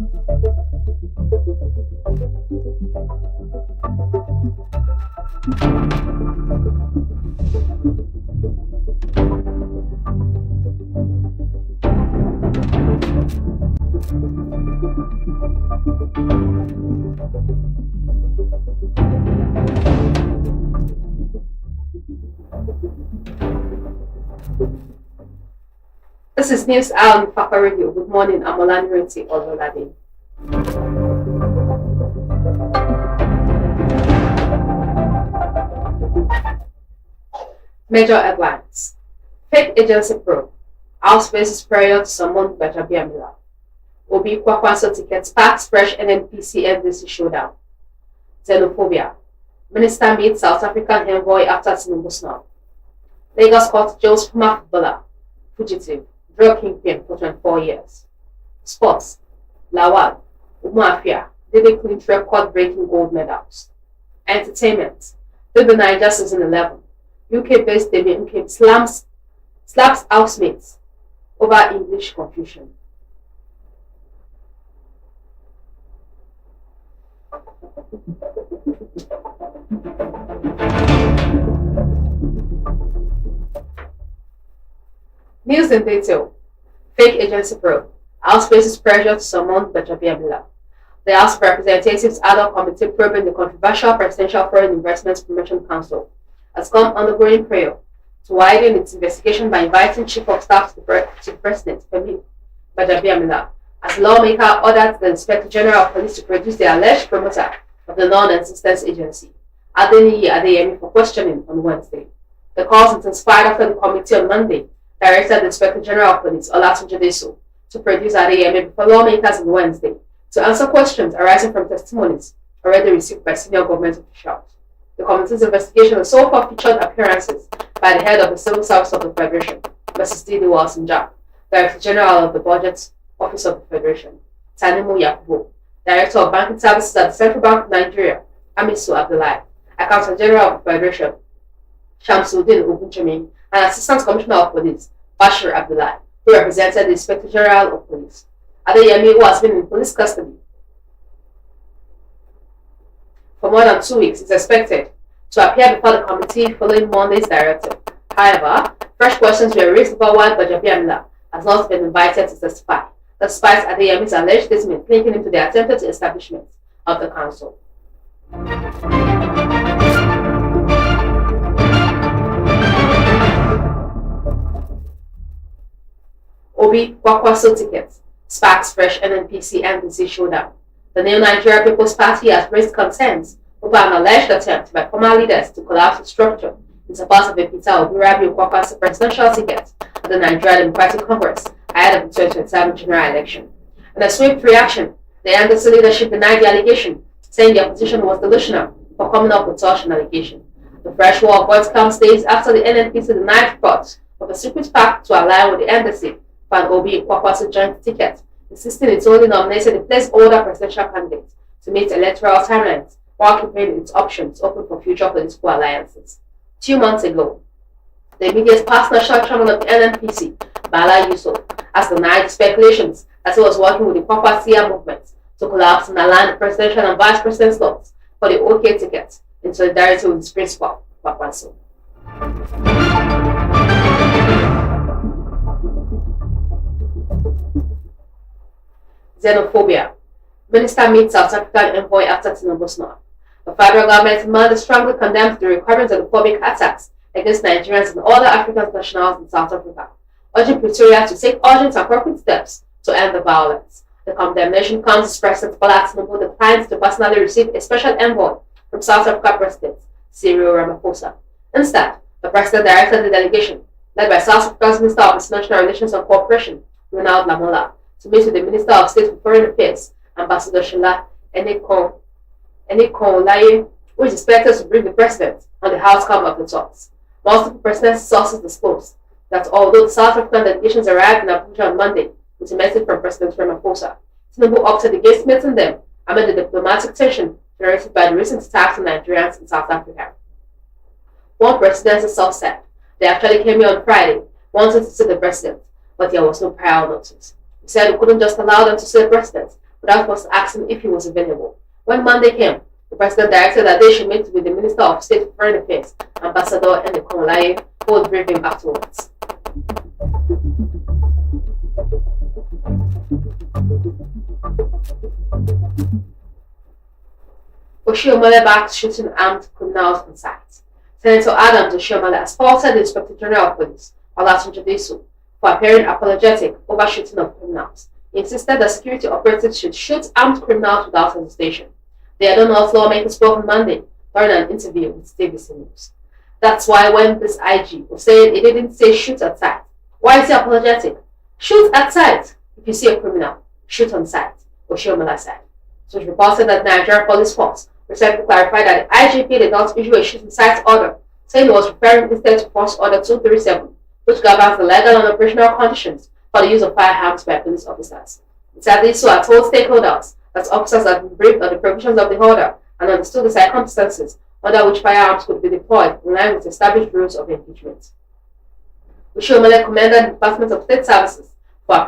This is News Hour on Ifako Radio. Good morning, I'm Olanireti, Ololade. Major headlines. Fake agency probe. House faces prayer to summon Bajabiamila. Obi Kwakwanso tickets, sparks fresh NNPC NDC showdown. Xenophobia. Minister meets South African envoy after Tinubu snub. Lagos court jails former footballer, fugitive, drug kingpin for 24 years. Sports. Lawal, Umafia, Dede clinch record-breaking gold medals. Entertainment. The Niger season 11. UK-based David Nkem slaps housemates over English confusion. News in detail. Fake agency probe. House faces pressure to summon Bajabiamila. The House of Representatives ad hoc committee probing the controversial Presidential Foreign Investments Promotion Council has come undergoing prayer to widen its investigation by inviting Chief of Staff to the President, Femi Bajabiamila, as the lawmaker ordered the Inspector General of Police to produce the alleged promoter of the non-assistance agency, Adeniyi Adeyemi, for questioning on Wednesday. The calls intensified after the committee on Monday directed the Inspector General of Police, Olatunji Deso, to produce Adeyemi before lawmakers on Wednesday to answer questions arising from testimonies already received by senior government officials. The committee's investigation has so far featured appearances by the head of the Civil Service of the Federation, Mrs. Didi Walsinjak, Director General of the Budget Office of the Federation, Tanimu Yakubu, Director of Banking Services at the Central Bank of Nigeria, Amisu Abdullahi, Accountant General of the Federation, Shamsuddin Ogunchemi, and Assistant Commissioner of Police, Bashir Abdullahi, who represented the Inspector General of Police. Adeyemi, who has been in police custody for more than 2 weeks, is expected to appear before the committee following Monday's directive. However, fresh questions were raised about why Bajabiamila has not been invited to testify, despite Adeyemi's alleged statement linking him to the attempted establishment of the council. Obi Kwakwanso tickets, sparks fresh NNPC NDC showdown. The New Nigeria People's Party has raised concerns over an alleged attempt by former leaders to collapse the structure in support of a Peter Obi Kwakwanso presidential ticket at the Nigeria Democratic Congress ahead of the 2027 general election. In a swift reaction, the NDC leadership denied the allegation, saying the opposition was delusional for coming up with such an allegation. The fresh war of words comes days after the NNPC denied reports of a secret pact to align with the NDC for an Obi Kwakwanso joint ticket, insisting it's only nominated a placeholder presidential candidate to meet electoral timelines while keeping its options open for future political alliances. 2 months ago, the immediate past national chairman of the NNPC, Bala Yusuf, has denied speculations that he was working with the Kwakwanso movement to collapse and align the presidential and vice president's slots for the OK ticket in solidarity with his principal, Kwakwanso. Xenophobia. Minister meets South African envoy after Tinubu snub. The federal government Monday strongly condemned the recurrence of the phobic attacks against Nigerians and other African nationals in South Africa, urging Pretoria to take urgent and appropriate steps to end the violence. The condemnation comes as President Bola Tinubu declines to personally receive a special envoy from South Africa President Cyril Ramaphosa. Instead, the President directed the delegation, led by South Africa's Minister of International Relations and Cooperation, Ronald Lamola, to meet with the Minister of State for Foreign Affairs, Ambassador Shola Enekonlaye, who is expected to brief the President on the outcome of the talks. Multiple presidency sources disclosed that although the South African delegations arrived in Abuja on Monday with a message from President Ramaphosa, Tinubu opted against meeting them amid the diplomatic tension generated by the recent attacks on Nigerians in South Africa. One presidency source said they actually came here on Friday, wanting to see the President, but there was no prior notice. He said we couldn't just allow them to see the President without first asking if he was available. When Monday came, the president directed that they should meet with the Minister of State for Foreign Affairs, Ambassador Ololade, who would brief him afterwards. Oshiomhole backs shooting armed criminals on site. Senator Adams Oshiomhole has faulted the Inspector General of Police, Olatunji Disu, for appearing apologetic over shooting of criminals. He insisted that security operatives should shoot armed criminals without hesitation. The Edo lawmaker spoke on Monday during an interview with TVC News. That's why when this IG was saying he didn't say shoot at sight, why is he apologetic? Shoot at sight. If you see a criminal, shoot on sight, Oshiomhole said. It was reported that Nigeria Police Force recently clarified that the IGP did not issue a shooting sight order, saying he was referring instead to Force Order 237, which governs the legal and operational conditions for the use of firearms by police officers. It said these had told stakeholders that officers had been briefed on the provisions of the order and understood the circumstances under which firearms could be deployed in line with established rules of engagement. Oshiomhole commended the Department of State Services for